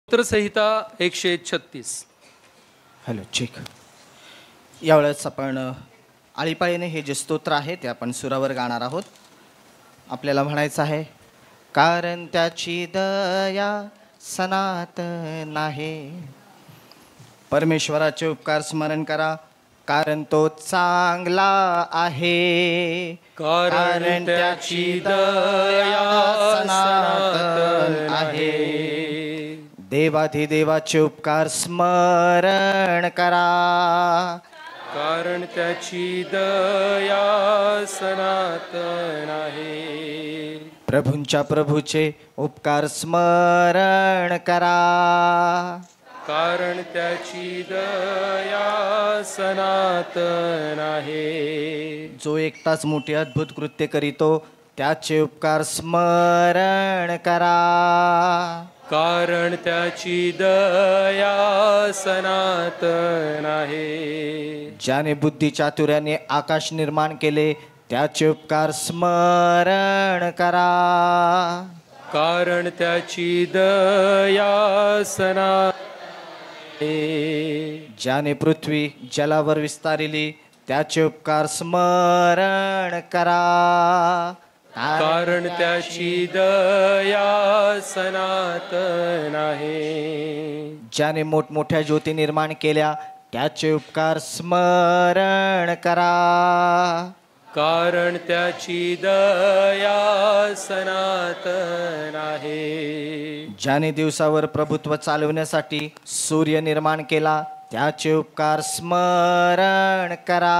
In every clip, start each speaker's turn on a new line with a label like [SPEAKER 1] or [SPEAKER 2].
[SPEAKER 1] स्तोत्रसंहिता 136.
[SPEAKER 2] Hello check. यावेळेस आपण आळीपाळीने हे जे स्तोत्र आहे ते आपण सुरावर गाणार आहोत. आपल्याला म्हणायचं आहे, कारण त्याची दया सनातन आहे. परमेश्वराचे उपकार स्मरण करा, कारण तो चांगला आहे.
[SPEAKER 1] कारण त्याची दया सनातन आहे.
[SPEAKER 2] देवाधिदेवाचे उपकार स्मरण करा,
[SPEAKER 1] कारण त्याची दया सनातन आहे.
[SPEAKER 2] प्रभूंच्या प्रभूचे उपकार स्मरण करा,
[SPEAKER 1] कारण त्याची दया सनातन आहे.
[SPEAKER 2] जो एकटाच मोठी अद्भुत कृत्य करीतो त्याचे उपकार स्मरण करा,
[SPEAKER 1] कारण त्याची दया सनातन आहे.
[SPEAKER 2] ज्याने बुद्धी चातुर्याने आकाश निर्माण केले त्याचे उपकार स्मरण करा,
[SPEAKER 1] कारण त्याची दया सनातन आहे.
[SPEAKER 2] ज्याने पृथ्वी जलावर विस्तारिली त्याचे उपकार स्मरण करा,
[SPEAKER 1] कारण त्याची दया सनातन आहे.
[SPEAKER 2] ज्याने मोठमोठ्या ज्योती निर्माण केल्या त्याचे उपकार स्मरण करा,
[SPEAKER 1] कारण त्याची दया सनातन आहे.
[SPEAKER 2] ज्याने दिवसावर प्रभुत्व चालवण्यासाठी सूर्य निर्माण केला त्याचे उपकार स्मरण करा,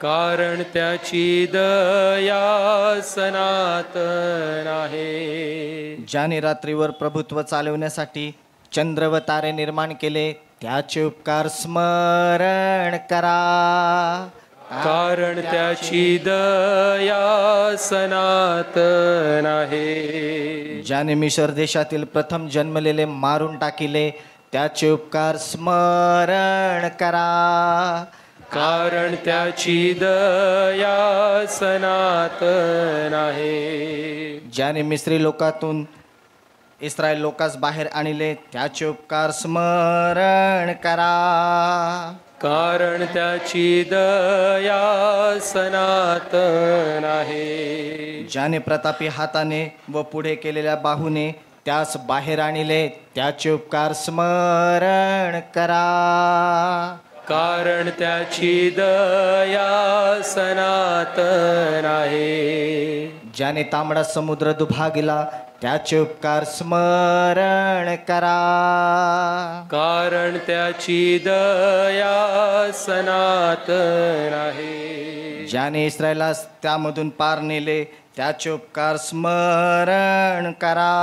[SPEAKER 1] कारण त्याची दया सनातन आहे.
[SPEAKER 2] ज्याने रात्रीवर प्रभुत्व चालवण्यासाठी चंद्र व तारे निर्माण केले त्याचे उपकार स्मरण करा,
[SPEAKER 1] कारण त्याची दया सनातन आहे.
[SPEAKER 2] ज्याने मिशर देशातील प्रथम जन्मलेले मारून टाकिले त्याचे उपकार स्मरण करा,
[SPEAKER 1] कारण त्याची दया सनातन आहे.
[SPEAKER 2] ज्याने मिस्री लोकातून इस्रायल लोकास बाहेर आणले त्याचे उपकार स्मरण करा,
[SPEAKER 1] कारण त्याची दया सनातन आहे.
[SPEAKER 2] ज्याने प्रतापी हाताने व पुढे केलेल्या बाहूने त्यास बाहेर आणले त्याचे उपकार स्मरण करा,
[SPEAKER 1] कारण त्याची दया सनातन आहे.
[SPEAKER 2] ज्याने तांबडा समुद्र दुभागला त्याचे उपकार स्मरण करा,
[SPEAKER 1] कारण त्याची दया सनातन आहे.
[SPEAKER 2] ज्याने इस्रायलास त्यामधून पार नेले त्याचे उपकार स्मरण करा,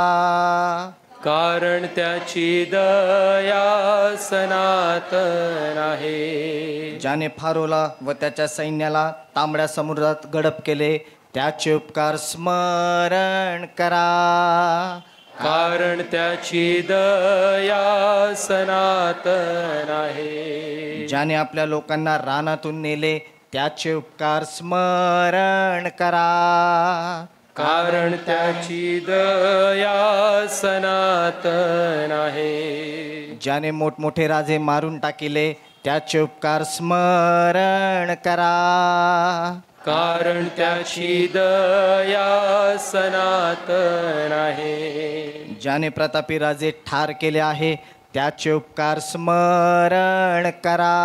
[SPEAKER 1] कारण त्याची दया सनातन आहे.
[SPEAKER 2] ज्याने फारोला व त्याच्या सैन्याला तांबड्या समुद्रात गडप केले त्याचे उपकार स्मरण करा,
[SPEAKER 1] कारण त्याची दया सनातन आहे.
[SPEAKER 2] ज्याने आपल्या लोकांना रानातून नेले त्याचे उपकार स्मरण करा,
[SPEAKER 1] कारण त्याची दया सनातन आहे.
[SPEAKER 2] ज्याने मोठमोठे राजे मारून टाकिले त्याचे उपकार स्मरण करा,
[SPEAKER 1] कारण त्याची दया सनातन आहे.
[SPEAKER 2] ज्याने प्रतापी राजे ठार केले आहे त्याचे उपकार स्मरण करा,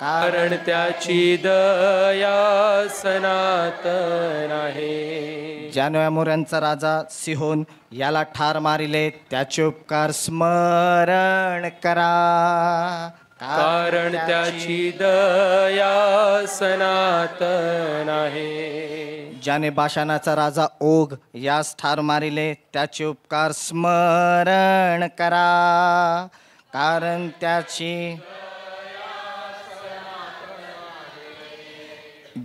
[SPEAKER 1] कारण त्याची दया सनातन आहे.
[SPEAKER 2] ज्याने अमोऱ्यांचा राजा सिहोन याला ठार मारिले त्याचे उपकार स्मरण करा,
[SPEAKER 1] कारण त्याची दया सनातन आहे.
[SPEAKER 2] ज्याने बाशानाचा राजा ओग यास ठार मारिले त्याचे उपकार स्मरण करा, कारण त्याची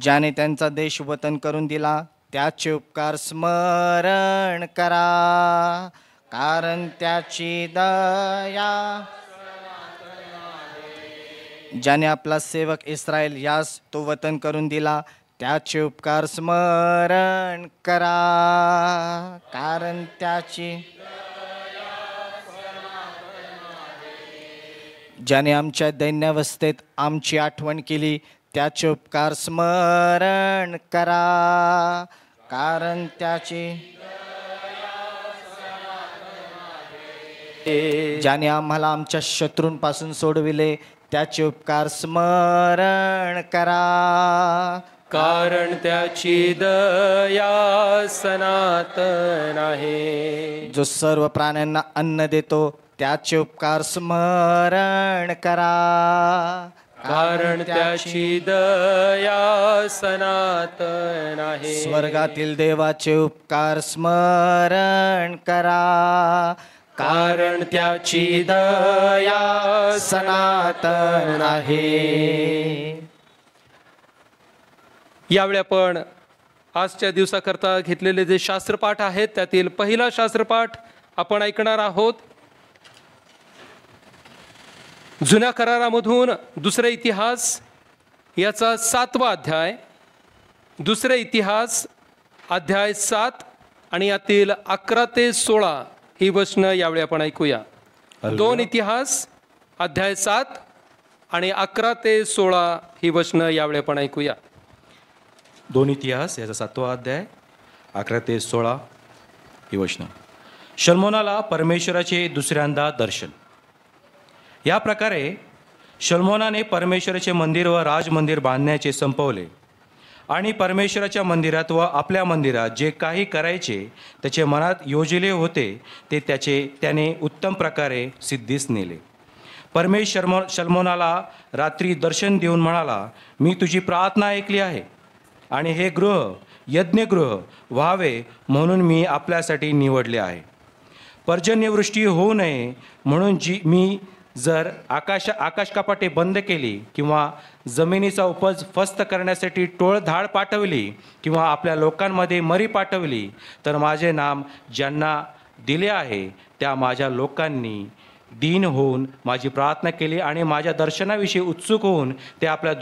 [SPEAKER 2] ज्याने त्यांचा देश वतन करून दिला त्याचे उपकार स्मरण करा, कारण त्याची दया. ज्याने आपला सेवक इस्रायल यास तो वतन करून दिला त्याचे उपकार स्मरण करा, कारण त्याची ज्याने आमच्या दैन्यावस्थेत आमची आठवण केली, त्याचे उपकार स्मरण करा. कारण त्याची ज्याने आम्हाला आमच्या शत्रूंपासून सोडविले, त्याचे उपकार स्मरण करा.
[SPEAKER 1] कारण त्याची दया सनातन आहे.
[SPEAKER 2] जो सर्व प्राण्यांना अन्न देतो, त्याचे उपकार स्मरण करा.
[SPEAKER 1] कारण त्याची दया सनातन आहे.
[SPEAKER 2] स्वर्गातील देवाचे उपकार स्मरण करा.
[SPEAKER 1] कारण त्याची दया
[SPEAKER 2] सनातन आहे.
[SPEAKER 1] यावेळी आपण आजच्या दिवसाकरता घेतलेले जे शास्त्रपाठ आहेत त्यातील पहिला शास्त्रपाठ आपण ऐकणार आहोत. जुन्या करारामधून दुसरे इतिहास याचा 7वा अध्याय, दुसरे इतिहास अध्याय 7 आणि यातील 11 ते 16 ही वचनं यावेळी आपण ऐकूया. 2 इतिहास अध्याय 7 आणि 11 ते 16 ही वचनं यावेळी आपण ऐकूया.
[SPEAKER 3] 2 इतिहास याचा 7वा अध्याय 11 ते 16 ही वचनं. शल्मोनाला परमेश्वराचे दुसऱ्यांदा दर्शन. या प्रकारे शल्मोनाने परमेश्वराचे मंदिर व राजमंदिर बांधण्याचे संपवले आणि परमेश्वराच्या मंदिरात व आपल्या मंदिरात जे काही करायचे त्याचे मनात योजिले होते ते त्याने उत्तम प्रकारे सिद्धीस नेले. परमेश्वर शल्मोनाला रात्री दर्शन देऊन म्हणाला, मी तुझी प्रार्थना ऐकली आहे आणि हे गृह यज्ञगृह व्हावे म्हणून मी आपल्यासाठी निवडले आहे. पर्जन्यवृष्टी होऊ नये म्हणून मी जर आकाशकपाटे बंद केली किंवा जमिनीचा उपज फस्त करण्यासाठी टोळधाड पाठवली किंवा आपल्या लोकांमध्ये मरी पाठवली, तर माझे नाम ज्यांना दिले आहे त्या माझ्या लोकांनी दीन होऊन माझी प्रार्थना केली आणि माझ्या दर्शनाविषयी उत्सुक होऊन ते आपल्या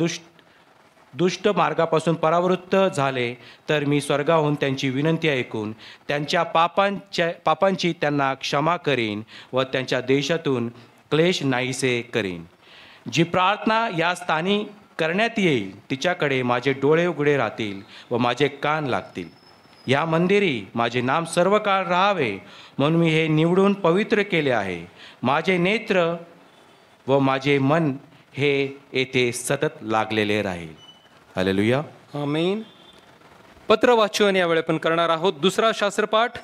[SPEAKER 3] दुष्ट मार्गापासून परावृत्त झाले, तर मी स्वर्गाहून त्यांची विनंती ऐकून त्यांच्या पापांची त्यांना क्षमा करीन व त्यांच्या देशातून क्लेश नाहीसे करीन. जी प्रार्थना या स्थानी करण्यात येईल तिच्याकडे माझे डोळे उघडे राहतील व माझे कान लागतील. या मंदिरी माझे नाम सर्व काळ राहावे म्हणून मी हे निवडून पवित्र केले आहे. माझे नेत्र व माझे मन हे येथे सतत लागलेले राहील. हालेलुया.
[SPEAKER 1] आमीन. पत्र वाचन यावेळी आपण करणार आहोत. दुसरा शास्त्रपाठ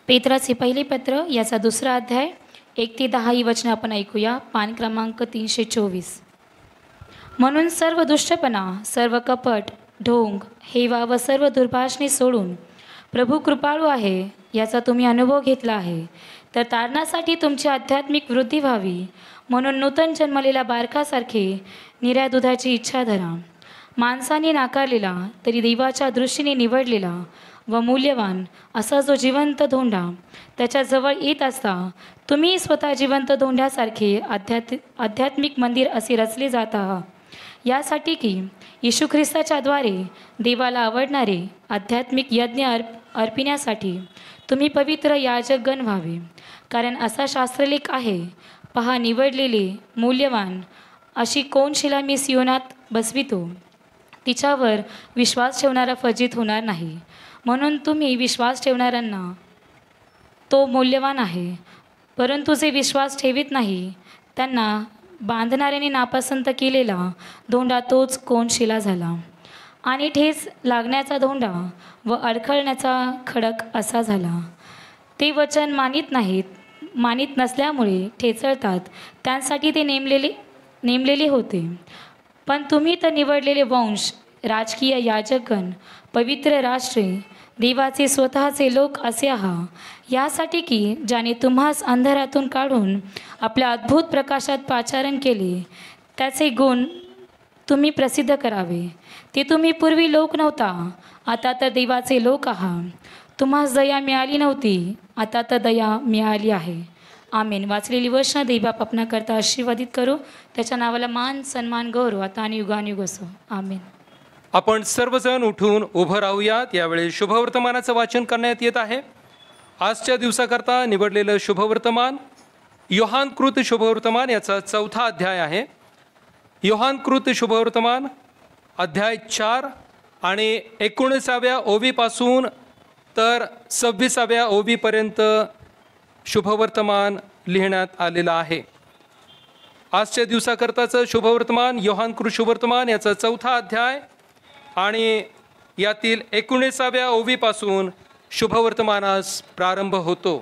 [SPEAKER 4] पेत्राचे पहिले पत्र याचा 2रा अध्याय 1 ते 10 ही वचनं आपण ऐकूया. पान क्रमांक 324. म्हणून सर्व दुष्टपणा, सर्व कपट, ढोंग, हेवा व सर्व दुर्भाषणे सोडून प्रभू कृपाळू आहे याचा तुम्ही अनुभव घेतला आहे, तर तारणासाठी तुमची आध्यात्मिक वृद्धी व्हावी म्हणून नूतन जन्मलेल्या बारकासारखे निऱ्या दुधाची इच्छा धरा. माणसाने नाकारलेला तरी देवाच्या दृष्टीने निवडलेला व मूल्यवान असा जो जिवंत धोंडा त्याच्याजवळ येत असता तुम्ही स्वतः जिवंत धोंड्यासारखे आध्यात्मिक मंदिर असे रचले जात आहात, यासाठी की येशू ख्रिस्ताच्या द्वारे देवाला आवडणारे आध्यात्मिक यज्ञ अर्पिण्यासाठी तुम्ही पवित्र याजकगण व्हावे. कारण असा शास्त्रलेख आहे, पहा निवडलेले मूल्यवान अशी कोण शिला मी सियोनात बसवितो, तिच्यावर विश्वास ठेवणारा फजित होणार नाही. म्हणून तुम्ही विश्वास ठेवणाऱ्यांना तो मूल्यवान आहे, परंतु जे विश्वास ठेवीत नाही त्यांना बांधणाऱ्याने नापसंत केलेला धोंडा तोच कोनशिला झाला आणि ठेच लागण्याचा धोंडा व अडखळण्याचा खडक असा झाला. ते वचन मानित नसल्यामुळे ठेचळतात, त्यांसाठी ते नेमलेले होते. पण तुम्ही तर निवडलेले वंश, राजकीय याजकगण, पवित्र राष्ट्रे, देवाचे स्वतःचे लोक असे आहात, यासाठी की ज्याने तुम्हास अंधारातून काढून आपल्या अद्भुत प्रकाशात पाचारण केले त्याचे गुण तुम्ही प्रसिद्ध करावे. ते तुम्ही पूर्वी लोक नव्हता, आता तर देवाचे लोक आहात. तुम्हास दया मिळाली नव्हती, आता तर दया मिळाली आहे. आमेन. वाचलेली वचनं देवबाप आपणाकरता आशीर्वादित करू. त्याच्या नावाला मान, सन्मान, गौरव आता आणि युगानुयुग असो. आमेन.
[SPEAKER 1] आपण सर्वजण उठून उभं राहूयात. यावेळी शुभवर्तमानाचं वाचन करण्यात येत आहे. आजच्या दिवसाकरता निवडलेलं शुभवर्तमान योहानकृत शुभवर्तमान याचा 4था अध्याय आहे. योहानकृत शुभवर्तमान अध्याय 4 आणि 19व्या ओवीपासून तर 26व्या ओवीपर्यंत शुभवर्तमान लिहिण्यात आलेलं आहे. आजच्या दिवसाकरताचं शुभवर्तमान योहानकृत शुभवर्तमान याचा 4था अध्याय आणि यातील 19व्या ओवीपासून शुभवर्तमानास प्रारंभ होतो.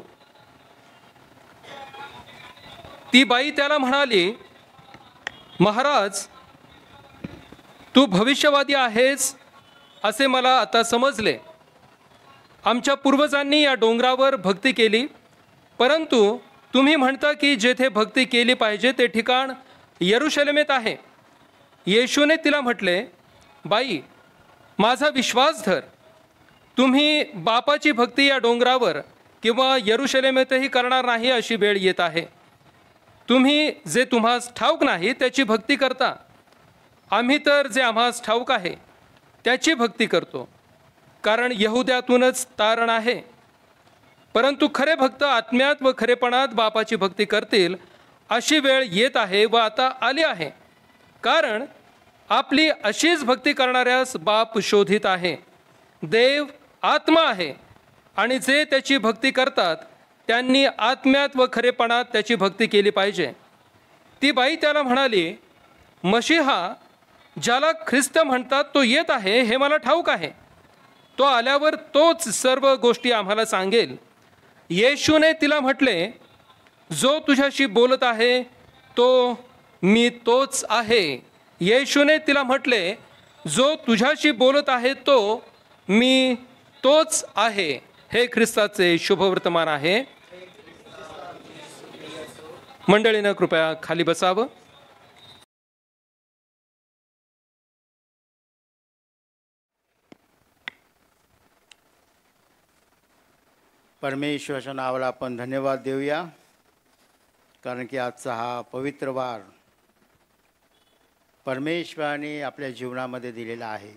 [SPEAKER 1] ती बाई त्याला म्हणाली, महाराज, तू भविष्यवादी आहेस असे मला आता समजले. आमच्या पूर्वजांनी या डोंगरावर भक्ती केली, परंतु तुम्ही म्हणता की जेथे भक्ती केली पाहिजे ते ठिकाण यरुशलेमेत आहे. येशूने तिला म्हटले, बाई, माझा विश्वास धर. तुम्ही बापाची भक्ती या डोंगरावर किंवा यरुशलेमेतही करणार नाही अशी वेळ येत आहे. तुम्ही जे तुम्हास ठाऊक नाही त्याची भक्ती करता. आम्ही तर जे आम्हास ठाऊक आहे त्याची भक्ती करतो, कारण यहुद्यातूनच तारण आहे. परंतु खरे भक्त आत्म्यात व खरेपणात बापाची भक्ती करतील अशी वेळ येत आहे व आता आली आहे. कारण आपली अशीच भक्ती करणाऱ्यास बाप शोधित आहे. देव आत्मा आहे आणि जे त्याची भक्ती करतात त्यांनी आत्म्यात व खरेपणात त्याची भक्ती केली पाहिजे. ती बाई त्याला म्हणाली, मशीहा ज्याला ख्रिस्त म्हणतात तो येत आहे हे मला ठाऊक आहे. तो आल्यावर तोच सर्व गोष्टी आम्हाला सांगेल. येशूने तिला म्हटले, जो तुझ्याशी बोलत आहे तो मी तोच आहे. येशूने तिला म्हटले, जो तुझ्याशी बोलत आहे तो मी तोच आहे. हे ख्रिस्ताचे शुभवर्तमान आहे. मंडळीनं कृपया खाली बसावं.
[SPEAKER 5] परमेश्वराच्या नावाला आपण धन्यवाद देऊया, कारण की आजचा हा पवित्र वार परमेश्वराने आपल्या जीवनामध्ये दिलेला आहे.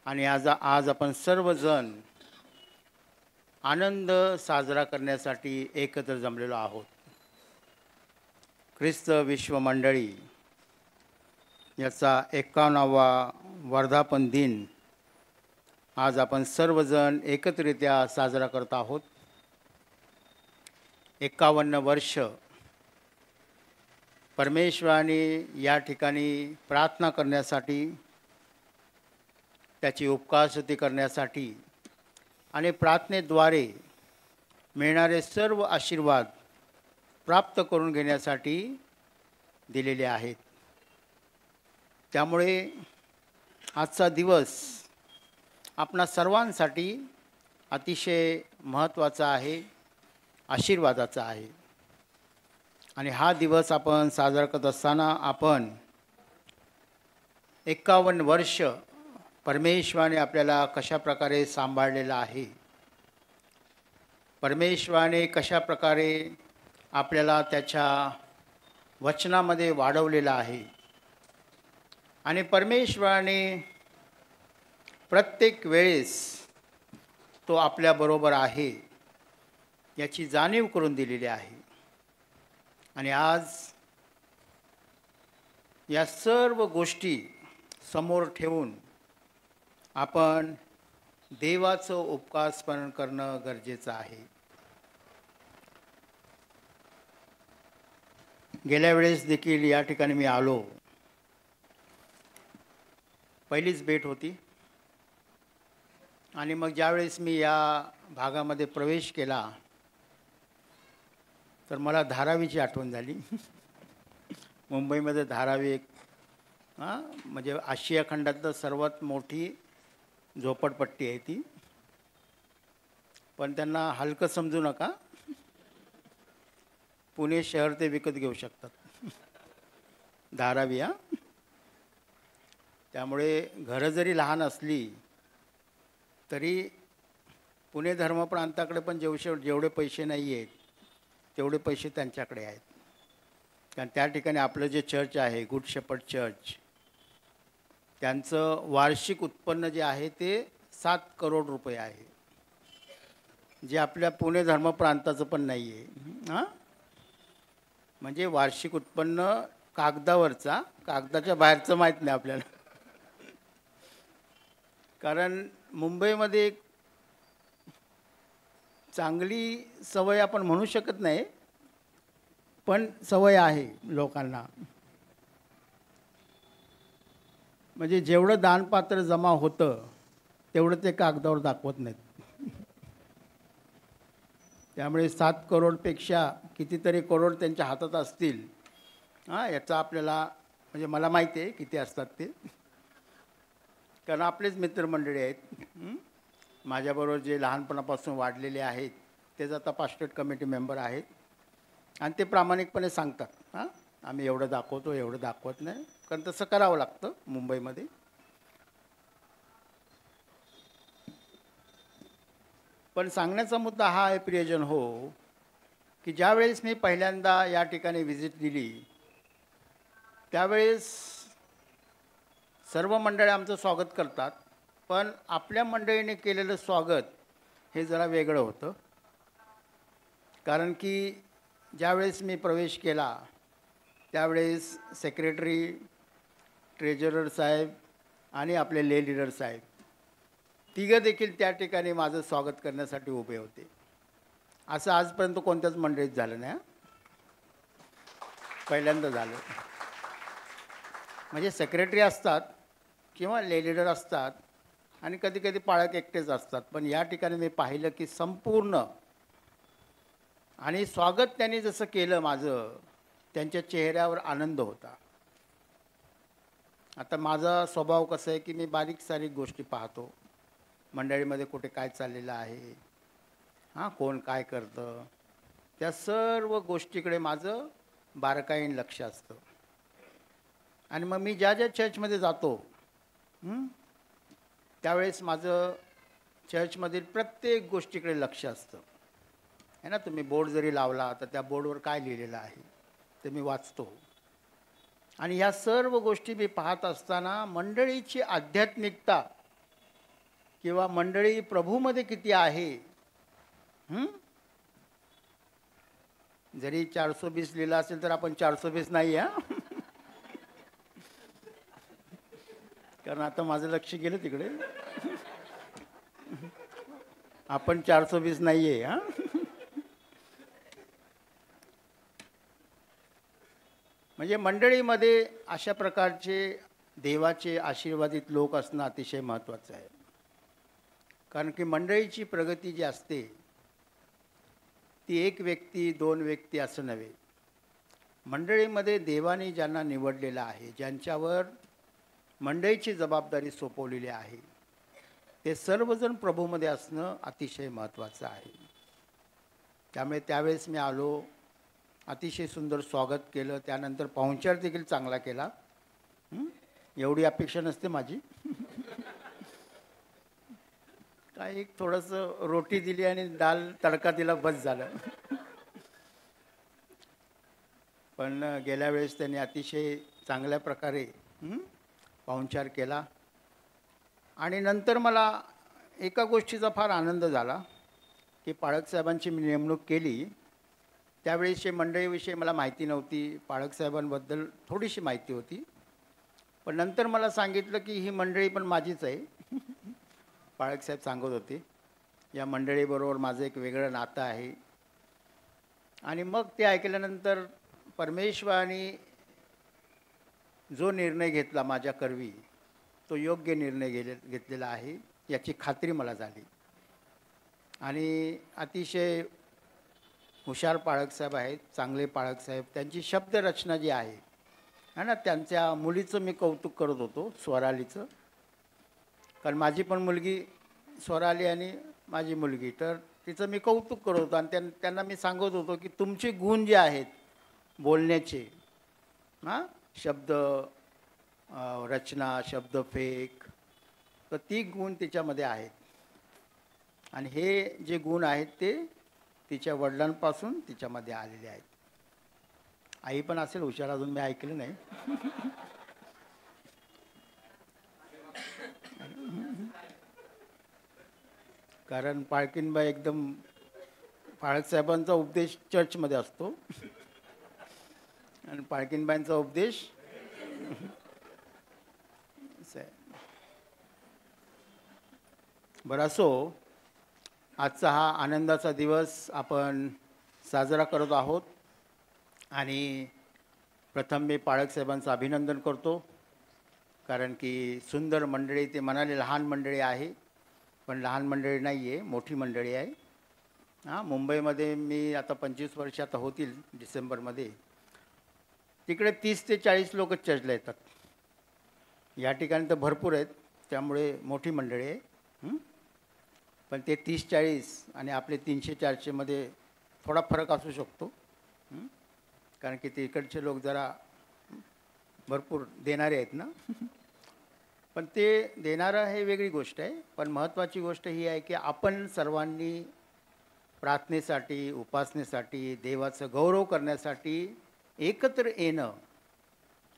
[SPEAKER 5] आणि आज आपण सर्वजण आनंद साजरा करण्यासाठी एकत्र जमलेलो आहोत. ख्रिस्त विश्व मंडळी याचा 51वा वर्धापन दिन आज आपण सर्वजण एकत्रित्या साजरा करत आहोत. 51 वर्ष परमेश्वराने या ठिकाणी प्रार्थना करण्यासाठी, त्याची उपकारस्तुती करण्यासाठी आणि प्रार्थनेद्वारे मिळणारे सर्व आशीर्वाद प्राप्त करून घेण्यासाठी दिलेले आहेत. त्यामुळे आजचा दिवस आपणा सर्वांसाठी अतिशय महत्त्वाचा आहे, आशीर्वादाचा आहे. आणि हा दिवस आपण साजरा करत असताना आपण 51 वर्ष परमेश्वराने आपल्याला कशा प्रकारे सांभाळलेलं आहे, परमेश्वराने कशा प्रकारे आपल्याला त्याच्या वचनामध्ये वाढवलेलं आहे आणि परमेश्वराने प्रत्येक वेळेस तो आपल्याबरोबर आहे याची जाणीव करून दिलेली आहे. आणि आज या सर्व गोष्टी समोर ठेवून आपण देवाचं उपकार स्मरण करणं गरजेचं आहे. गेल्या वेळेस देखील या ठिकाणी मी आलो, पहिलीच भेट होती. आणि मग ज्यावेळेस मी या भागामध्ये प्रवेश केला तर मला धारावीची आठवण झाली. मुंबईमध्ये धारावी एक म्हणजे आशिया खंडातलं सर्वात मोठी झोपडपट्टी आहे ती. पण त्यांना हलकं समजू नका, पुणे शहर ते विकत घेऊ शकतात धारावी. त्यामुळे घरं जरी लहान असली तरी पुणे धर्मप्रांताकडे पण जेवढे पैसे नाही आहेत तेवढे पैसे त्यांच्याकडे आहेत. कारण त्या ठिकाणी आपलं जे चर्च आहे, गुड शेपर्ड चर्च, त्यांचं वार्षिक उत्पन्न जे आहे ते 7 करोड रुपये आहे, जे आपल्या पुणे धर्मप्रांताचं पण नाही आहे. म्हणजे वार्षिक उत्पन्न कागदावरचा, कागदाच्या बाहेरचं माहीत नाही आपल्याला. कारण मुंबईमध्ये एक चांगली सवय आपण म्हणू शकत नाही, पण सवय आहे लोकांना. म्हणजे जेवढं दानपात्र जमा होतं तेवढं ते कागदावर दाखवत नाहीत. त्यामुळे 7 करोडपेक्षा कितीतरी करोड त्यांच्या हातात असतील. याचा आपल्याला म्हणजे मला माहिती आहे किती असतात ते, कारण आपलेच मित्रमंडळी आहेत. माझ्याबरोबर जे लहानपणापासून वाढलेले आहेत तेच आता पास्टेट कमिटी मेंबर आहेत, आणि ते प्रामाणिकपणे सांगतात आम्ही एवढं दाखवतो, एवढं दाखवत नाही, कारण तसं करावं लागतं मुंबईमध्ये. पण सांगण्याचा मुद्दा हा आहे प्रियजन हो, की ज्यावेळेस मी पहिल्यांदा या ठिकाणी व्हिजिट दिली त्यावेळेस सर्व मंडळी आमचं स्वागत करतात, पण आपल्या मंडळीने केलेलं स्वागत हे जरा वेगळं होतं. कारण की ज्यावेळेस मी प्रवेश केला त्यावेळेस सेक्रेटरी, ट्रेजरर साहेब आणि आपले ले लीडर साहेब तिघं देखील त्या ठिकाणी माझं स्वागत करण्यासाठी उभे होते. असं आजपर्यंत कोणत्याच मंडळीत झालं नाही. पहिल्यांदा झालं. म्हणजे सेक्रेटरी असतात किंवा ले लीडर असतात आणि कधी कधी पाळक एकटेच असतात, पण या ठिकाणी मी पाहिलं की संपूर्ण, आणि स्वागत त्यांनी जसं केलं माझं, त्यांच्या चेहऱ्यावर आनंद होता. आता माझा स्वभाव कसा आहे की मी बारीक सारीक गोष्टी पाहतो, मंडळीमध्ये कुठे काय चाललेलं आहे, कोण काय करतं, त्या सर्व गोष्टीकडे माझं बारकाईने लक्ष असतं. आणि मग मी ज्या ज्या चर्चमध्ये जातो त्यावेळेस माझं चर्चमधील प्रत्येक गोष्टीकडे लक्ष असतं. आहे ना, तुम्ही बोर्ड जरी लावला तर त्या बोर्डवर काय लिहिलेलं आहे ते मी वाचतो. आणि ह्या सर्व गोष्टी मी पाहत असताना मंडळीची आध्यात्मिकता किंवा मंडळी प्रभूमध्ये किती आहे, जरी 420 लिहिलं असेल तर आपण 420 नाही आहे. कारण आता माझं लक्ष गेलं तिकडे. आपण 420 नाही आहे. म्हणजे मंडळीमध्ये अशा प्रकारचे देवाचे आशीर्वादित लोक असणं अतिशय महत्त्वाचं आहे. कारण की मंडळीची प्रगती जी असते ती एक व्यक्ती, 2 व्यक्ती असं नव्हे. मंडळीमध्ये देवाने ज्यांना निवडलेलं आहे, ज्यांच्यावर मंडळीची जबाबदारी सोपवलेली आहे, ते सर्वजण प्रभूमध्ये असणं अतिशय महत्त्वाचं आहे. त्यामुळे त्यावेळेस मी आलो, अतिशय सुंदर स्वागत केलं, त्यानंतर पाहुणचार देखील चांगला केला. एवढी अपेक्षा नसते माझी. काय एक थोडंसं रोटी दिली आणि दाल तडका दिला, बस झालं. पण गेल्या वेळेस त्यांनी अतिशय चांगल्या प्रकारे पाहुणचार केला. आणि नंतर मला एका गोष्टीचा फार आनंद झाला की पाळकसाहेबांची मी नेमणूक केली त्यावेळेसचे मंडळीविषयी मला माहिती नव्हती, पाळकसाहेबांबद्दल थोडीशी माहिती होती. पण नंतर मला सांगितलं की ही मंडळी पण माझीच आहे. पाळकसाहेब सांगत होते, या मंडळीबरोबर माझं एक वेगळं नातं आहे. आणि मग ते ऐकल्यानंतर परमेश्वराने जो निर्णय घेतला माझ्या करवी तो योग्य निर्णय घेतलेला आहे याची खात्री मला झाली. आणि अतिशय हुशार पाळकसाहेब आहेत, चांगले पाळकसाहेब. त्यांची शब्दरचना जी आहे ना, त्यांच्या मुलीचं मी कौतुक करत होतो, स्वरालीचं. कारण माझी पण मुलगी स्वराली आणि माझी मुलगी, तर तिचं मी कौतुक करत होतो. आणि त्यांना मी सांगत होतो की तुमचे गुण जे आहेत बोलण्याचे, शब्द रचना, शब्दफेक, तर ती गुण तिच्यामध्ये आहेत. आणि हे जे गुण आहेत ते तिच्या वडिलांपासून तिच्यामध्ये आलेले आहेत. आई पण असेल हुशार, अजून मी ऐकलं नाही. कारण पाळकीनबाई एकदम, पाळकसाहेबांचा उपदेश चर्चमध्ये असतो. आणि पाळकीनबाईंचा उपदेश असं आहे. बरं असो, आजचा हा आनंदाचा दिवस आपण साजरा करत आहोत आणि प्रथम मी पाळक साहेबांचं अभिनंदन करतो, कारण की सुंदर मंडळी, ते म्हणाले लहान मंडळी आहे, पण लहान मंडळी नाही आहे, मोठी मंडळी आहे. हां, मुंबईमध्ये मी आता 25 वर्ष आता होतील डिसेंबरमध्ये, तिकडे 30 ते 40 लोक चर्चला येतात. या ठिकाणी तर भरपूर आहेत, त्यामुळे मोठी मंडळी आहे. पण ते 30-40 आणि आपले 300-400मध्ये थोडा फरक असू शकतो, कारण की ते इकडचे लोक जरा भरपूर देणारे आहेत ना. पण ते देणारं हे वेगळी गोष्ट आहे, पण महत्त्वाची गोष्ट ही आहे की आपण सर्वांनी प्रार्थनेसाठी, उपासनेसाठी, देवाचं गौरव करण्यासाठी एकत्र येणं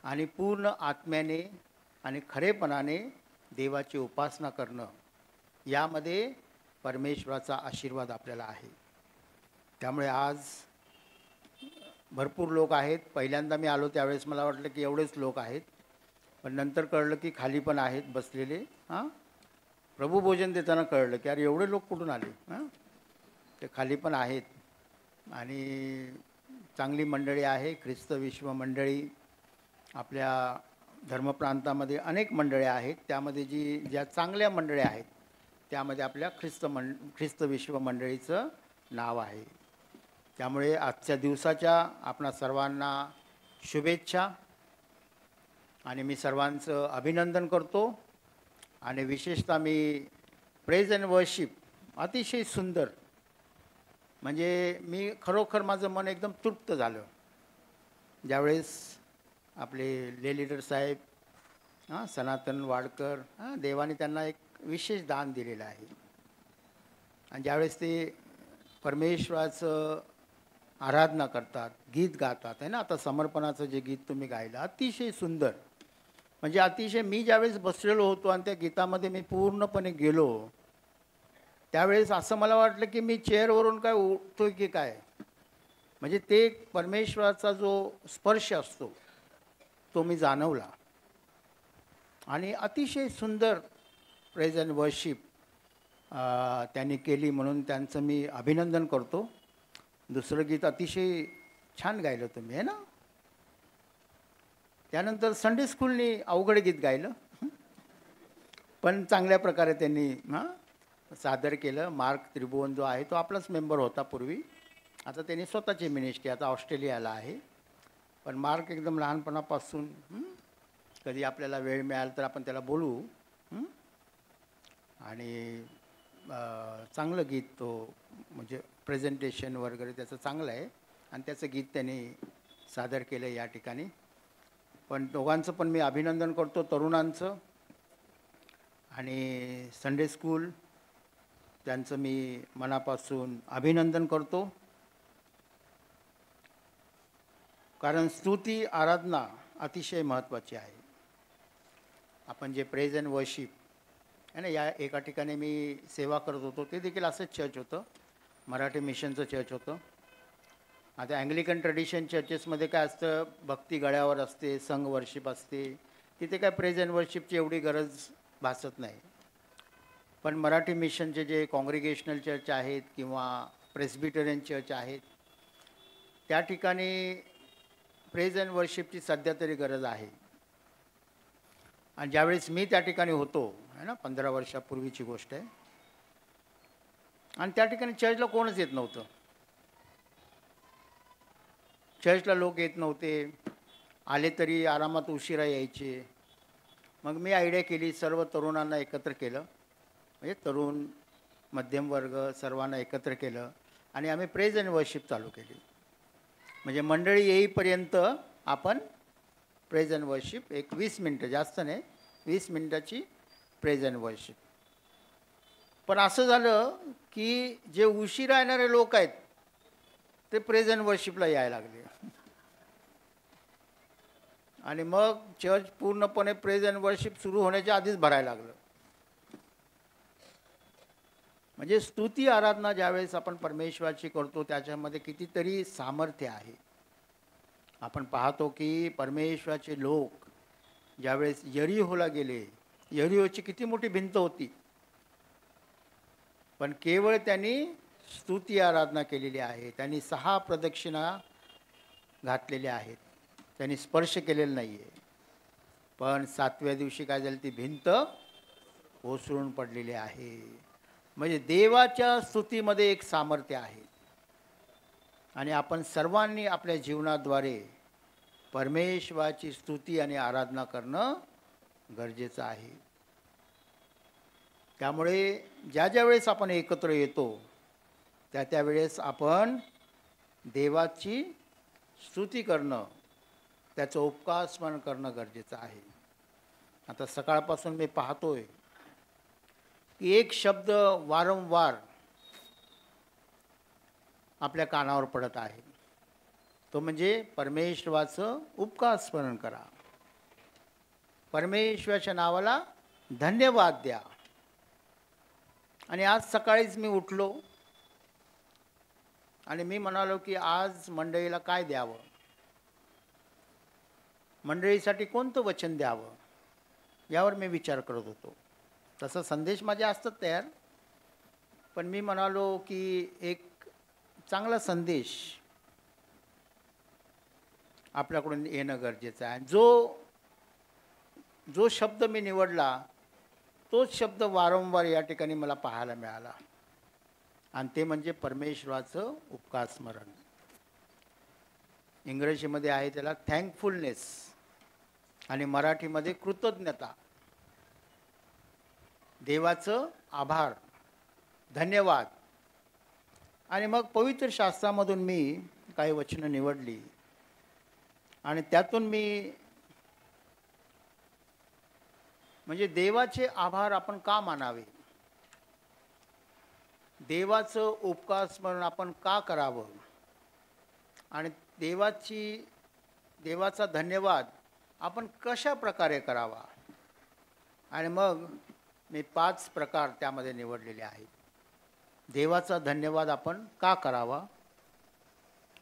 [SPEAKER 5] आणि पूर्ण आत्म्याने आणि खरेपणाने देवाची उपासना करणं, यामध्ये परमेश्वराचा आशीर्वाद आपल्याला आहे. त्यामुळे आज भरपूर लोक आहेत. पहिल्यांदा मी आलो त्यावेळेस मला वाटलं की एवढेच लोक आहेत, पण नंतर कळलं की खाली पण आहेत बसलेले. हां, प्रभुभोजन देताना कळलं की अरे एवढे लोक कुठून आले. हां, ते खाली पण आहेत आणि चांगली मंडळी आहे. ख्रिस्त विश्व मंडळी, आपल्या धर्मप्रांतामध्ये अनेक मंडळी आहेत, त्यामध्ये ज्या चांगल्या मंडळी आहेत त्यामध्ये आपल्या ख्रिस्त विश्व मंडळीचं नाव आहे. त्यामुळे आजच्या दिवसाच्या आपणा सर्वांना शुभेच्छा आणि मी सर्वांचं अभिनंदन करतो. आणि विशेषतः मी प्रेज अँड वर्शिप अतिशय सुंदर, म्हणजे मी खरोखर माझं मन एकदम तृप्त झालं ज्यावेळेस आपले ले लीडर साहेब, सनातन वाडकर, देवाने त्यांना एक विशेष दान दिलेलं आहे. आणि ज्यावेळेस ते परमेश्वराचं आराधना करतात, गीत गातात आहे ना, आता समर्पणाचं जे गीत तुम्ही गायलं अतिशय सुंदर, म्हणजे अतिशय, मी ज्यावेळेस बसलेलो होतो आणि त्या गीतामध्ये मी पूर्णपणे गेलो, त्यावेळेस असं मला वाटलं की मी चेअरवरून काय उठतोय की काय. म्हणजे ते परमेश्वराचा जो स्पर्श असतो तो मी जाणवला आणि अतिशय सुंदर प्रेज अँड वर्शिप त्यांनी केली, म्हणून त्यांचं मी अभिनंदन करतो. दुसरं गीत अतिशय छान गायलं तुम्ही, आहे ना. त्यानंतर संडे स्कूलनी अवघड गीत गायलं, पण चांगल्या प्रकारे त्यांनी सादर केलं. मार्क त्रिभुवन जो आहे तो आपलाच मेंबर होता पूर्वी, आता त्यांनी स्वतःची मिनिस्ट्री, आता ऑस्ट्रेलियाला आहे. पण मार्क एकदम लहानपणापासून, कधी आपल्याला वेळ मिळाला तर आपण त्याला बोलू. आणि चांगलं गीत, तो म्हणजे प्रेझेंटेशन वगैरे त्याचं चांगलं आहे आणि त्याचं गीत त्यांनी सादर केलं या ठिकाणी. पण दोघांचं पण मी अभिनंदन करतो, तरुणांचं आणि संडे स्कूल त्यांचं मी मनापासून अभिनंदन करतो. कारण स्तुती आराधना अतिशय महत्त्वाची आहे. आपण जे प्रेज अँड वर्शिप आहे ना, या एका ठिकाणी मी सेवा करत होतो, ते देखील असंच चर्च होतं, मराठी मिशनचं चर्च होतं. आता अँग्लिकन ट्रेडिशन चर्चेसमध्ये काय असतं, भक्ती गळ्यावर असते, संघ वर्शिप असते, तिथे काय प्रेज अँड वर्शिपची एवढी गरज भासत नाही. पण मराठी मिशनचे जे कॉंग्रिगेशनल चर्च आहेत किंवा प्रेस्बिटेरियन चर्च आहेत, त्या ठिकाणी प्रेज अँड वर्शिपची सध्या तरी गरज आहे. आणि ज्यावेळेस मी त्या ठिकाणी होतो आहे ना, 15 वर्षापूर्वीची गोष्ट आहे, आणि त्या ठिकाणी चर्चला कोणच येत नव्हतं. चर्चला लोक येत नव्हते, आले तरी आरामात उशिरा यायचे. मग मी आयडिया केली, सर्व तरुणांना एकत्र केलं, म्हणजे तरुण मध्यमवर्ग सर्वांना एकत्र केलं आणि आम्ही प्रेज अँड वर्शिप चालू केली. म्हणजे मंडळी येईपर्यंत आपण प्रेज अँड वर्शिप, एक 20 मिनटं, जास्त नाही, 20 मिनटाची प्रेज अँड वर्शिप. पण असं झालं की जे उशिरा येणारे लोक आहेत ते प्रेज अँड वर्शिपला यायला लागले आणि मग चर्च पूर्णपणे प्रेज अँड वर्शिप सुरू होण्याच्या आधीच भरायला लागलं. म्हणजे स्तुती आराधना ज्यावेळेस आपण परमेश्वराची करतो त्याच्यामध्ये कितीतरी सामर्थ्य आहे, आपण पाहतो की परमेश्वराचे लोक ज्यावेळेस यरीहोला गेले, यरीहोची किती मोठी भिंत होती, पण केवळ त्यांनी स्तुती आराधना केलेली आहे. त्यांनी 6 प्रदक्षिणा घातलेल्या आहेत, त्यांनी स्पर्श केलेला नाही आहे. पण 7व्या दिवशी काय झालं, ती भिंत ओसरून पडलेली आहे. म्हणजे देवाच्या स्तुतीमध्ये एक सामर्थ्य आहे आणि आपण सर्वांनी आपल्या जीवनाद्वारे परमेश्वराची स्तुती आणि आराधना करणं गरजेचं आहे. त्यामुळे ज्या वेळेस आपण एकत्र येतो त्यावेळेस आपण देवाची स्तुती करणं, त्याचं उपकार स्मरण करणं गरजेचं आहे. आता सकाळपासून मी पाहतोय की एक शब्द वारंवार आपल्या कानावर पडत आहे, तो म्हणजे परमेश्वराचं उपकार स्मरण करा, परमेश्वराच्या नावाला धन्यवाद द्या. आणि आज सकाळीच मी उठलो आणि मी म्हणालो की आज मंडळीला काय द्यावं, मंडळीसाठी कोणतं वचन द्यावं, यावर मी विचार करत होतो. तसा संदेश माझे असतात तयार, पण मी म्हणालो की एक चांगला संदेश आपल्याकडून येणं गरजेचं आहे. जो शब्द मी निवडला तोच शब्द वारंवार या ठिकाणी मला पाहायला मिळाला, आणि ते म्हणजे परमेश्वराचं उपकार स्मरण. इंग्रजीमध्ये आहे त्याला थँकफुलनेस आणि मराठीमध्ये कृतज्ञता. देवाचं आभार, धन्यवाद. आणि मग पवित्र शास्त्रामधून मी काही वचनं निवडली आणि त्यातून मी म्हणजे देवाचे आभार आपण का मानावे, देवाचं उपकार स्मरण आपण का करावं, आणि देवाचा धन्यवाद आपण कशा प्रकारे करावा. आणि मग मी 5 प्रकार त्यामध्ये निवडलेले आहेत. देवाचा धन्यवाद आपण का करावा,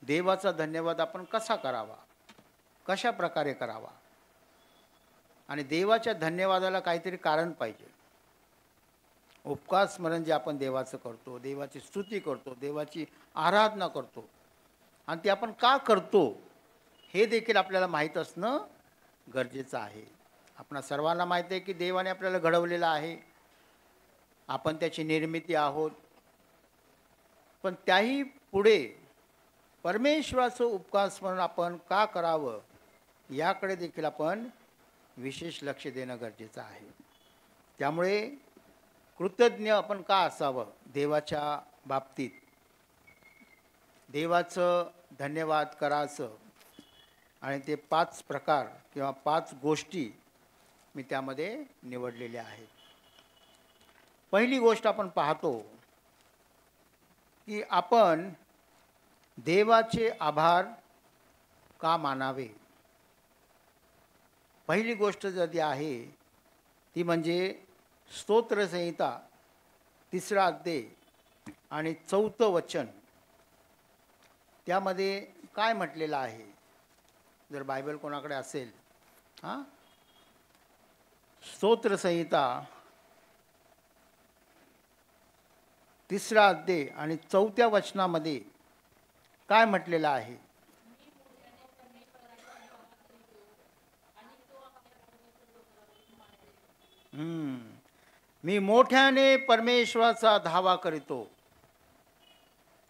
[SPEAKER 5] देवाचा धन्यवाद आपण कसा करावा, कशा प्रकारे करावा. आणि देवाच्या धन्यवादाला काहीतरी कारण पाहिजे. उपकार स्मरण जे आपण देवाचं करतो, देवाची स्तुती करतो, देवाची आराधना करतो, आणि ते आपण का करतो हे देखील आपल्याला माहीत असणं गरजेचं आहे. आपणा सर्वांना माहिती आहे की देवाने आपल्याला घडवलेलं आहे, आपण त्याची निर्मिती आहोत. पण त्याही पुढे परमेश्वराचं उपकार स्मरण आपण का करावं याकडे देखील आपण विशेष लक्ष देणं गरजेचं आहे. त्यामुळे कृतज्ञ आपण का असावं देवाच्या बाबतीत, देवाचं धन्यवाद करायचं. आणि ते 5 प्रकार किंवा 5 गोष्टी मी त्यामध्ये निवडलेल्या आहेत. पहिली गोष्ट आपण पाहतो की आपण देवाचे आभार का मानावे. पहिली गोष्ट जी आहे ती म्हणजे स्तोत्रसंहिता 3रा अध्याय आणि 4थं वचन. त्यामध्ये काय म्हटलेलं आहे, जर बायबल कोणाकडे असेल, स्तोत्रसंहिता 3रा अध्याय आणि 4थ्या वचनामध्ये काय म्हटलेलं आहे. मी मोठ्याने परमेश्वराचा धावा करीतो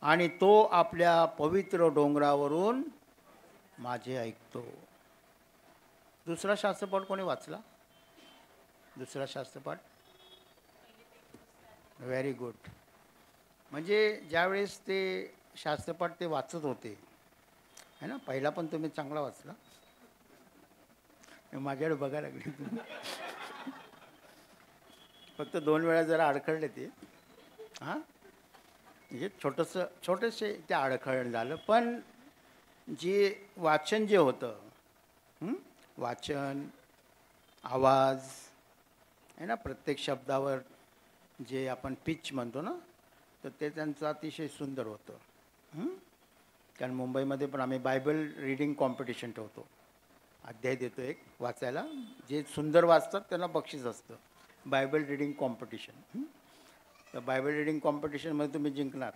[SPEAKER 5] आणि तो आपल्या पवित्र डोंगरावरून माझे ऐकतो. दुसरा शास्त्रपाठ कोणी वाचला? दुसरा शास्त्रपाठ? Very good. म्हणजे ज्यावेळेस ते शास्त्रपाठ ते वाचत होते है ना, पहिला पण तुम्ही चांगला वाचला, माझ्याकडे बघायला लागले तुम्ही. फक्त 2 वेळा जरा अडखळले ते, म्हणजे छोटेसे ते अडखळण झालं. पण जे वाचन जे होतं, वाचन, आवाज आहे ना, प्रत्येक शब्दावर जे आपण पिच म्हणतो ना, तर ते त्यांचं अतिशय सुंदर होतं. कारण मुंबईमध्ये पण आम्ही बायबल रीडिंग कॉम्पिटिशन ठेवतो. अध्याय देतो एक वाचायला, जे सुंदर वाचतात त्यांना बक्षीस असतं, बायबल रीडिंग कॉम्पिटिशन. तर बायबल रीडिंग कॉम्पिटिशनमध्ये तुम्ही जिंकणार.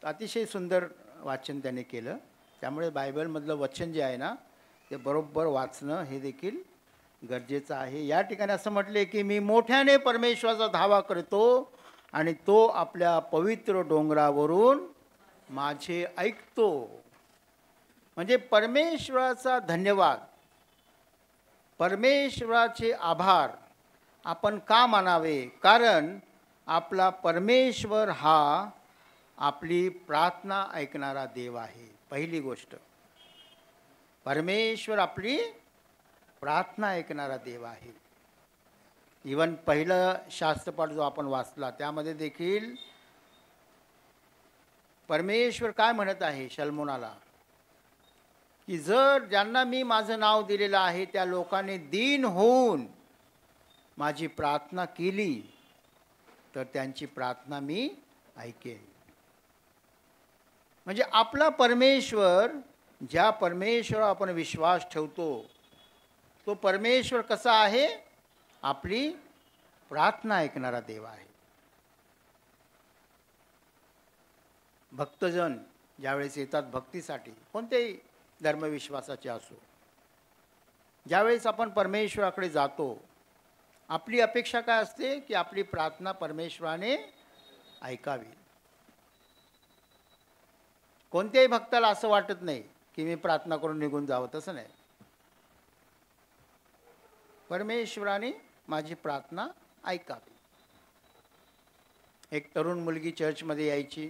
[SPEAKER 5] अतिशय सुंदर वाचन त्याने केलं. त्यामुळे बायबलमधलं वचन जे आहे ना ते बरोबर वाचणं हे देखील गरजेचं आहे. या ठिकाणी असं म्हटले की मी मोठ्याने परमेश्वराचा धावा करतो आणि तो आपल्या पवित्र डोंगरावरून माझे ऐकतो. म्हणजे परमेश्वराचा धन्यवाद, परमेश्वराचे आभार आपण का मानावे? कारण आपला परमेश्वर हा आपली प्रार्थना ऐकणारा देव आहे. पहिली गोष्ट, परमेश्वर आपली प्रार्थना ऐकणारा देव आहे. इवन पहिलं शास्त्रपाठ जो आपण वाचला त्यामध्ये देखील परमेश्वर काय म्हणत आहे शल्मोनाला, की जर ज्यांना मी माझं नाव दिलेलं आहे त्या लोकांनी दीन होऊन माझी प्रार्थना केली तर त्यांची प्रार्थना मी ऐकेन. म्हणजे आपला परमेश्वर, ज्या परमेश्वरावर आपण विश्वास ठेवतो तो परमेश्वर कसा आहे? आपली प्रार्थना ऐकणारा देव आहे. भक्तजन ज्यावेळेस येतात भक्तीसाठी, कोणत्याही धर्मविश्वासाचे असो, ज्यावेळेस आपण परमेश्वराकडे जातो आपली अपेक्षा काय असते? की आपली प्रार्थना परमेश्वराने ऐकावी. कोणत्याही भक्ताला असं वाटत नाही की मी प्रार्थना करून निघून जावं, तसं नाही. परमेश्वराने माझी प्रार्थना ऐकावी. एक तरुण मुलगी चर्चमध्ये यायची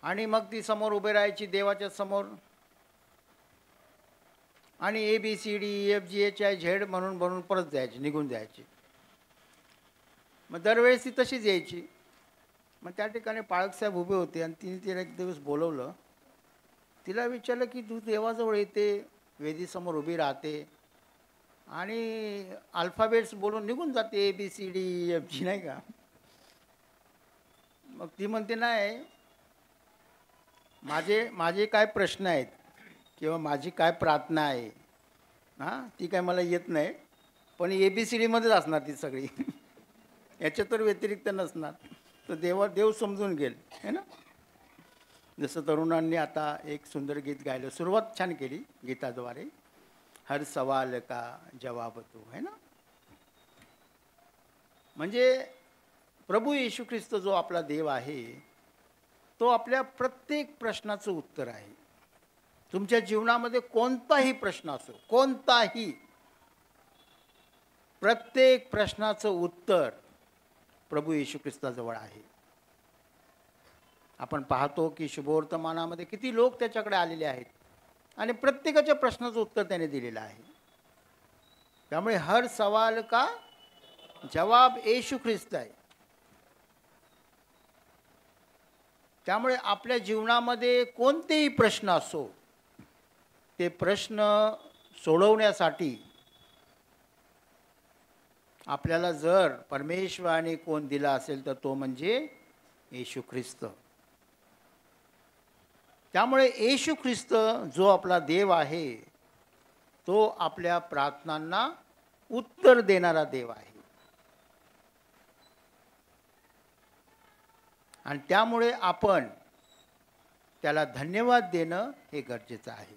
[SPEAKER 5] आणि मग ती समोर उभे राहायची देवाच्या समोर आणि ABCDEFGHIZ म्हणून परत जायची, निघून जायची. मग दरवेळेस ती तशीच यायची. मग त्या ठिकाणी पाळकसाहेब उभे होते आणि तिने तिला एक दिवस बोलवलं. तिला विचारलं की तू देवाजवळ येते, वेदीसमोर उभी राहते आणि अल्फाबेट्स बोलून निघून जाते ABCDEFG, नाही का? मग ती म्हणते नाही, माझे काय प्रश्न आहेत किंवा माझी काय प्रार्थना आहे ती काय मला येत नाही, पण ABCDमध्येच असणार ती सगळी. याच्या तर व्यतिरिक्त नसणार. तर देव समजून घेईल, है ना? जसं तरुणांनी आता एक सुंदर गीत गायलं, सुरुवात छान केली गीताद्वारे, हर सवाल का जवाब तो, है ना? म्हणजे प्रभू येशू ख्रिस्त जो आपला देव आहे तो आपल्या प्रत्येक प्रश्नाचं उत्तर आहे. तुमच्या जीवनामध्ये कोणताही प्रश्न असो, कोणताही, प्रत्येक प्रश्नाचं उत्तर प्रभू येशू ख्रिस्ताजवळ आहे. आपण पाहतो की शुभवर्तमानामध्ये किती लोक त्याच्याकडे आलेले आहेत आणि प्रत्येकाच्या प्रश्नाचं उत्तर त्याने दिलेलं आहे. त्यामुळे हर सवाल का जवाब येशू ख्रिस्त आहे. त्यामुळे आपल्या जीवनामध्ये कोणतेही प्रश्न असो, ते प्रश्न सोडवण्यासाठी आपल्याला जर परमेश्वराने कोण दिला असेल तर तो म्हणजे येशू ख्रिस्त. त्यामुळे येशू ख्रिस्त जो आपला देव आहे तो आपल्या प्रार्थनांना उत्तर देणारा देव आहे. आणि त्यामुळे आपण त्याला धन्यवाद देणं हे गरजेचं आहे.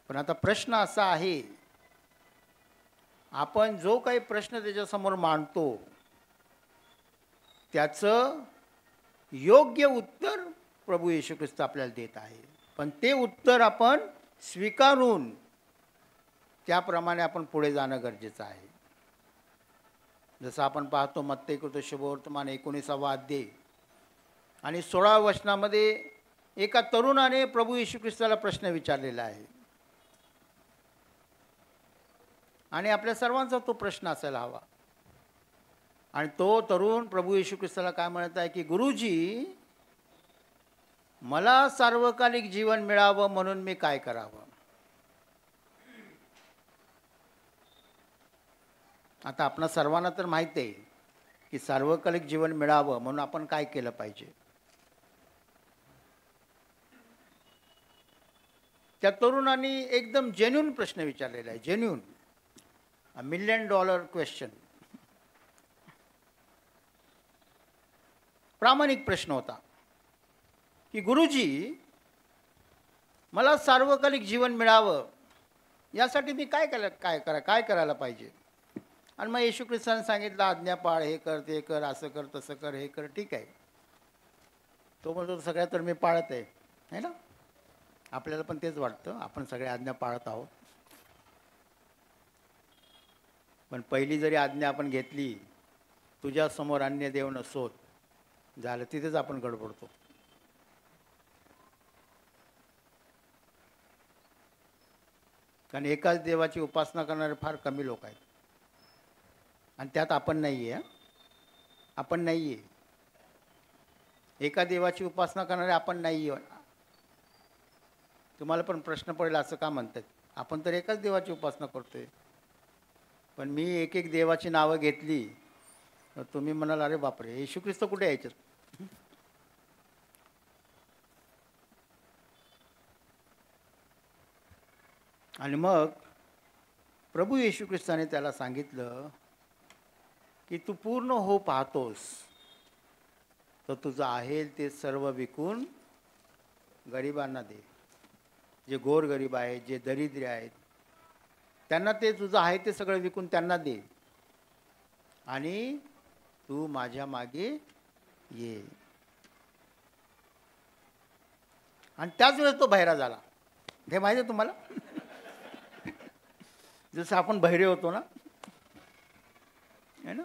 [SPEAKER 5] पण आता प्रश्न असा आहे, आपण जो काही प्रश्न त्याच्यासमोर मांडतो त्याचं योग्य उत्तर प्रभू येशू ख्रिस्त आपल्याला देत आहे. पण ते उत्तर आपण स्वीकारून त्याप्रमाणे आपण पुढे जाणं गरजेचं आहे. जसं आपण पाहतो मत्तेकृत शुभवर्तमान 19 अध्याय आणि 16 वचनामध्ये एका तरुणाने प्रभू येशू ख्रिस्ताला प्रश्न विचारलेला आहे आणि आपल्या सर्वांचा तो प्रश्न असायला हवा. आणि तो तरुण प्रभू येशू ख्रिस्ताला काय म्हणत आहे की गुरुजी, मला सार्वकालिक जीवन मिळावं म्हणून मी काय करावं? आता आपणा सर्वांना तर माहीत आहे की सार्वकालिक जीवन मिळावं म्हणून आपण काय केलं पाहिजे. त्या तरुणांनी एकदम जेन्युन प्रश्न विचारलेला आहे, जेन्युन, $1 million क्वेश्चन. प्रामाणिक प्रश्न होता की गुरुजी, मला सार्वकालिक जीवन मिळावं यासाठी मी काय करायला पाहिजे. आणि मग येशू ख्रिस्ताने सांगितलं, आज्ञा पाळ, हे कर, ते कर, असं कर, तसं कर, हे कर. ठीक आहे. तो म्हणतो सगळ्या तर मी पाळत आहे ना. आपल्याला पण तेच वाटतं, आपण सगळ्या आज्ञा पाळत आहोत. पण पहिली जरी आज्ञा आपण घेतली, तुझ्यासमोर अन्य देव नसोत, झालं, तिथेच आपण गडबडतो. कारण एकाच देवाची उपासना करणारे फार कमी लोक आहेत. आणि त्यात आपण नाही आहे. आपण नाही आहे. एका देवाची उपासना करणारे आपण नाही आहे. तुम्हाला पण प्रश्न पडेल, असं का म्हणतात. आपण तर एकाच देवाची उपासना करतोय. पण मी एक एक देवाची नावं घेतली तर तुम्ही म्हणाल, अरे बापरे, येशू ख्रिस्त कुठे यायचे. आणि मग प्रभू येशू ख्रिस्ताने त्याला सांगितलं की तू पूर्ण हो पाहतोस तर तुझं आहे ते सर्व विकून गरिबांना दे. जे गोरगरीब आहेत, जे दरिद्री आहेत, त्यांना ते तुझं आहे ते सगळं विकून त्यांना दे. आणि तू माझ्या मागे ये. आणि त्याच वेळेस तो बहिरा झाला. हे माहिती आहे तुम्हाला. जसं आपण बहिरे होतो ना, है ना,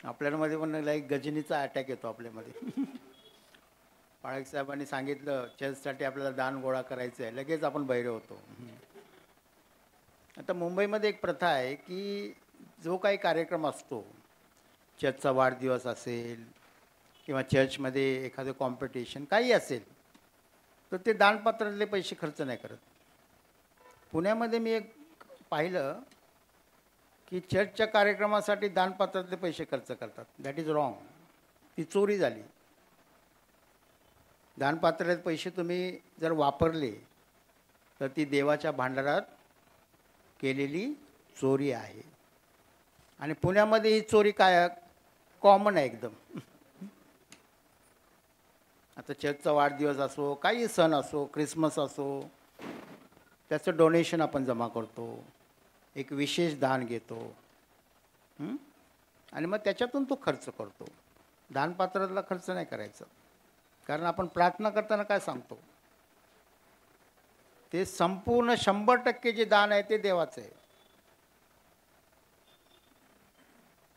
[SPEAKER 5] आपल्यामध्ये पण लाईक गजनीचा अटॅक येतो आपल्यामध्ये. पाळक साहेबांनी सांगितलं चर्चसाठी आपल्याला दान गोळा करायचं आहे, लगेच आपण बहिरे होतो. आता मुंबईमध्ये एक प्रथा आहे की जो काही कार्यक्रम असतो, चर्चचा वाढदिवस असेल किंवा चर्चमध्ये एखादं कॉम्पिटिशन काही असेल, तर ते दानपात्रातले पैसे खर्च नाही करत. पुण्यामध्ये मी एक पाहिलं की चर्चच्या कार्यक्रमासाठी दानपात्रातले पैसे खर्च करतात. That is wrong. ती चोरी झाली. दानपात्रात पैसे तुम्ही जर वापरले तर ती देवाच्या भांडारात केलेली चोरी आहे. आणि पुण्यामध्ये ही चोरी काय कॉमन आहे एकदम. आता चर्चचा वाढदिवस असो, काही सण असो, क्रिसमस असो, त्याचं डोनेशन आपण जमा करतो, एक विशेष दान घेतो आणि मग त्याच्यातून तो खर्च करतो. दानपात्रातला खर्च नाही करायचा. कारण आपण प्रार्थना करताना काय सांगतो, ते संपूर्ण 100% जे दान आहे ते देवाचं आहे.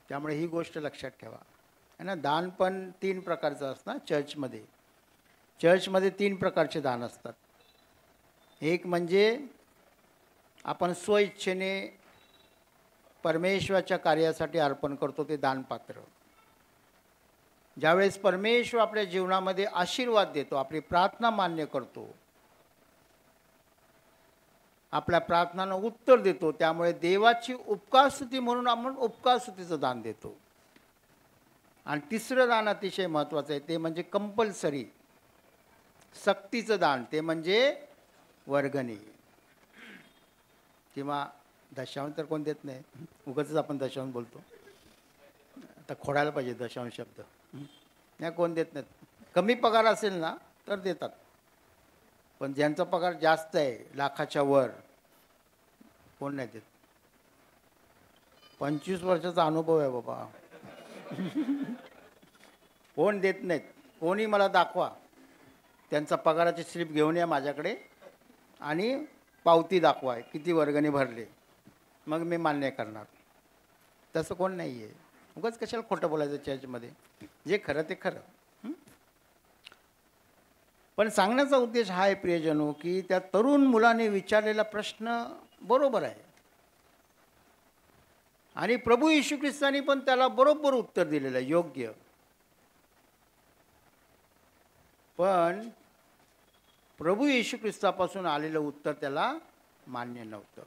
[SPEAKER 5] त्यामुळे ही गोष्ट लक्षात ठेवा. आहे ना. दान पण 3 प्रकारचं असतं चर्चमध्ये. चर्चमध्ये 3 प्रकारचे दान असतात. एक म्हणजे आपण स्वइच्छेने परमेश्वराच्या कार्यासाठी अर्पण करतो, ते दानपात्र. ज्यावेळेस परमेश्वर आपल्या जीवनामध्ये आशीर्वाद देतो, आपली प्रार्थना मान्य करतो, आपल्या प्रार्थनांना उत्तर देतो, त्यामुळे देवाची उपकारस्तुती म्हणून आपण उपकारस्तुतीचं दान देतो. आणि तिसरं दान अतिशय महत्त्वाचं आहे, ते म्हणजे कंपल्सरी सक्तीचं दान, ते म्हणजे वर्गणी किंवा दशांश. तर कोण देत नाही, उगाचच आपण दशांश बोलतो. आता खोडायला पाहिजे दशांश शब्द. नाही, कोण देत नाहीत. कमी पगार असेल ना तर देतात, पण ज्यांचा पगार जास्त आहे, लाखाच्या वर, कोण नाही देत. 25 वर्षाचा अनुभव आहे बाबा. कोण देत नाहीत. कोणी मला दाखवा, त्यांचा पगाराची स्लिप घेऊन या माझ्याकडे आणि पावती दाखवा किती वर्गणी भरले, मग मी मान्य करणार. तसं कोण नाही आहे. उगाच कशाला खोटं बोलायचं चर्चमध्ये. जे खरं ते खरं. पण सांगण्याचा उद्देश हा आहे प्रियजनो, की त्या तरुण मुलाने विचारलेला प्रश्न बरोबर आहे आणि प्रभू येशू ख्रिस्तानी पण त्याला बरोबर उत्तर दिलेलं आहे, योग्य. पण प्रभू येशू ख्रिस्तापासून आलेलं उत्तर त्याला मान्य नव्हतं.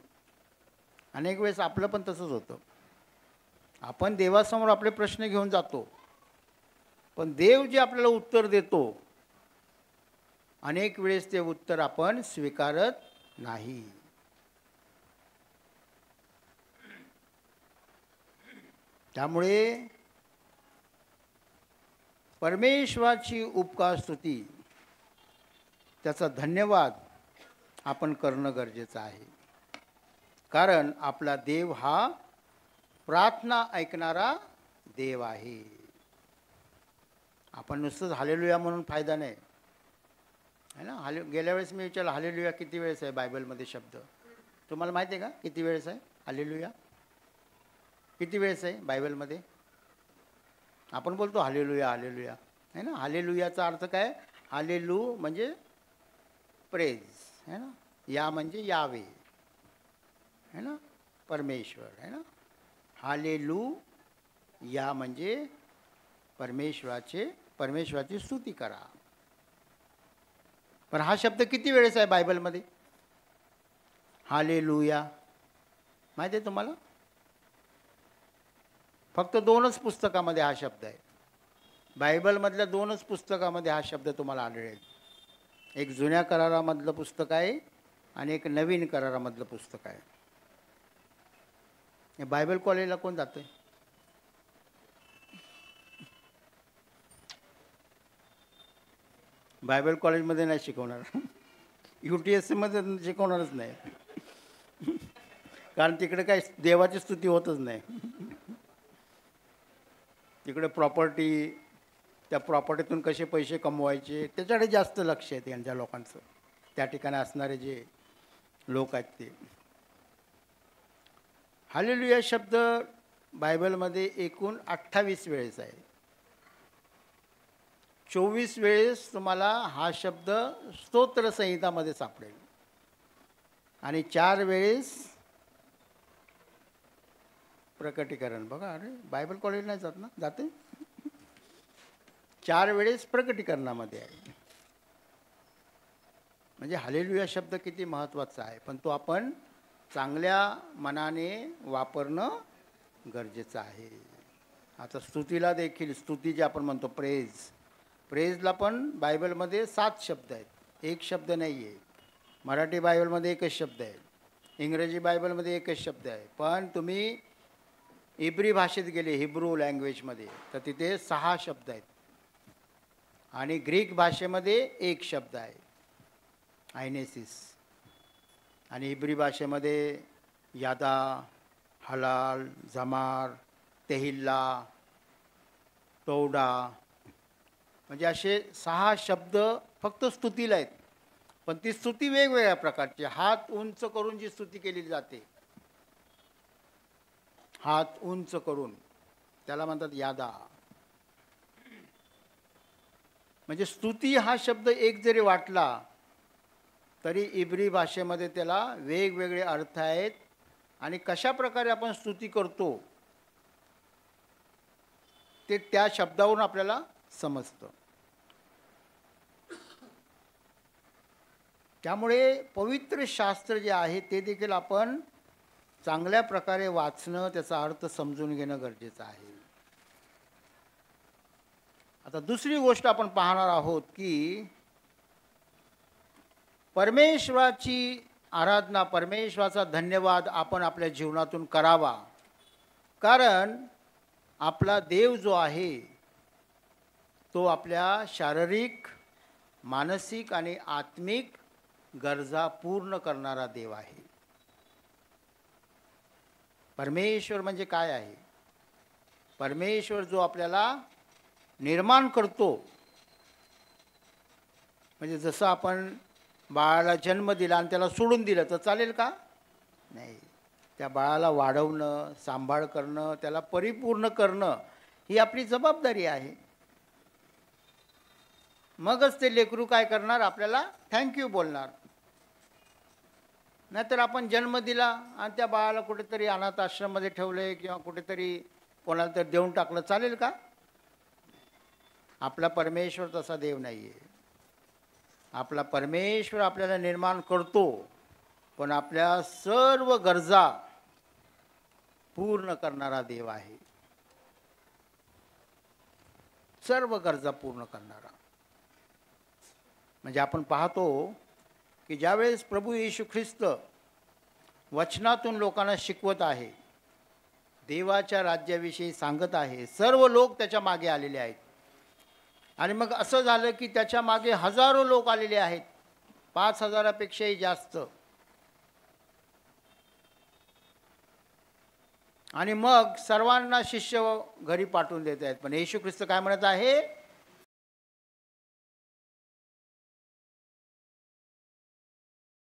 [SPEAKER 5] अनेक वेळेस आपलं पण तसंच होतं. आपण देवासमोर आपले प्रश्न घेऊन जातो, पण देव जे आपल्याला उत्तर देतो अनेक वेळेस ते उत्तर आपण स्वीकारत नाही. त्यामुळे परमेश्वराची उपकार स्तुती, त्याचा धन्यवाद आपण करणं गरजेचं आहे. कारण आपला देव हा प्रार्थना ऐकणारा देव आहे. आपण नुसतंच हालेलुया म्हणून फायदा नाही है ना. गेल्या वेळेस मी विचारलं हालेलुया किती वेळेस आहे बायबलमध्ये शब्द. तुम्हाला माहिती आहे का किती वेळेस आहे हालेलुया? किती वेळेस आहे बायबलमध्ये? आपण बोलतो हालेलुया हालेलुया है ना. हालेलुयाचा अर्थ काय? हालेलू म्हणजे प्रेज है ना. या म्हणजे यावे है ना, परमेश्वर है ना. हालेलू या म्हणजे परमेश्वराची स्तुती करा. पण हा शब्द किती वेळेस आहे बायबलमध्ये हालेलुया? माहिती आहे तुम्हाला? फक्त 2च पुस्तकामध्ये हा शब्द आहे. बायबलमधल्या 2च पुस्तकामध्ये हा शब्द तुम्हाला आढळेल. एक जुन्या करारामधलं पुस्तक आहे आणि एक नवीन करारामधलं पुस्तक आहे. हे बायबल कॉलेजला कोण जातंय? बायबल कॉलेजमध्ये नाही शिकवणार. UTSCमध्ये शिकवणारच नाही. कारण तिकडे काही देवाची स्तुती होतच नाही. तिकडे प्रॉपर्टी, त्या प्रॉपर्टीतून कसे पैसे कमवायचे त्याच्याकडे जास्त लक्ष आहे यांच्या लोकांचं. त्या ठिकाणी असणारे जे लोक आहेत ते. हालेलुया शब्द बायबलमध्ये एकूण 28 वेळेस आहे. 24 वेळेस तुम्हाला हा शब्द स्तोत्र संहितामध्ये सापडेल आणि 4 वेळेस प्रकटीकरण. बघा, अरे बायबल कॉलेज नाही जात ना? जाते. 4 वेळेस प्रकटीकरणामध्ये आहे. म्हणजे हालेलुया शब्द किती महत्त्वाचा आहे, पण तो आपण चांगल्या मनाने वापरणं गरजेचं आहे. आता स्तुतीला देखील, स्तुती जे आपण म्हणतो प्रेजला पण बायबलमध्ये 7 शब्द आहेत. एक शब्द नाही आहे. मराठी बायबलमध्ये एकच शब्द आहे. इंग्रजी बायबलमध्ये एकच शब्द आहे. पण तुम्ही इब्री भाषेत गेले, हिब्रू लँग्वेजमध्ये, तर तिथे 6 शब्द आहेत. आणि ग्रीक भाषेमध्ये 1 शब्द आहे, आयनेसिस. आणि इब्री भाषेमध्ये यादा, हलाल, जमार, तेहिल्ला, तौडा, म्हणजे असे 6 शब्द फक्त स्तुतीला आहेत. पण ती स्तुती वेगवेगळ्या प्रकारची. हात उंच करून जी स्तुती केली जाते, हात उंच करून, त्याला म्हणतात यादा. म्हणजे स्तुती हा शब्द एक जरी वाटला तरी इब्री भाषेमध्ये त्याला वेगवेगळे अर्थ आहेत. आणि कशा प्रकारे आपण स्तुती करतो ते त्या शब्दावरून आपल्याला समजतं. त्यामुळे पवित्र शास्त्र जे आहे ते देखील आपण चांगल्या प्रकारे वाचणं, त्याचा अर्थ समजून घेणं गरजेचं आहे. आता दुसरी गोष्ट आपण पाहणार आहोत की परमेश्वराची आराधना, परमेश्वराचा धन्यवाद आपण आपल्या जीवनातून करावा. कारण आपला देव जो आहे तो आपल्या शारीरिक, मानसिक आणि आत्मिक गरजा पूर्ण करणारा देव आहे. परमेश्वर म्हणजे काय आहे? परमेश्वर जो आपल्याला निर्माण करतो. म्हणजे जसं आपण बाळाला जन्म दिला आणि त्याला सोडून दिलं तर चालेल का? नाही. त्या बाळाला वाढवणं, सांभाळ करणं, त्याला परिपूर्ण करणं ही आपली जबाबदारी आहे. मगच ते लेकरू काय करणार? आपल्याला थँक्यू बोलणार. नाहीतर आपण जन्म दिला आणि त्या बाळाला कुठेतरी अनाथ आश्रममध्ये ठेवले किंवा कुठेतरी कोणाला तर देऊन टाकलं, चालेल का? आपला परमेश्वर तसा देव नाही आहे. आपला परमेश्वर आपल्याला निर्माण करतो, पण आपल्या सर्व गरजा पूर्ण करणारा देव आहे. सर्व गरजा पूर्ण करणारा. म्हणजे आपण पाहतो की ज्यावेळेस प्रभू येशू ख्रिस्त वचनातून लोकांना शिकवत आहे, देवाच्या राज्याविषयी सांगत आहे, सर्व लोक त्याच्या मागे आलेले आहेत. आणि मग असं झालं की त्याच्या मागे हजारो लोक आलेले आहेत, 5,000पेक्षाही जास्त. आणि मग सर्वांना शिष्य घरी पाठवून देत आहेत. पण येशू ख्रिस्त काय म्हणत आहे?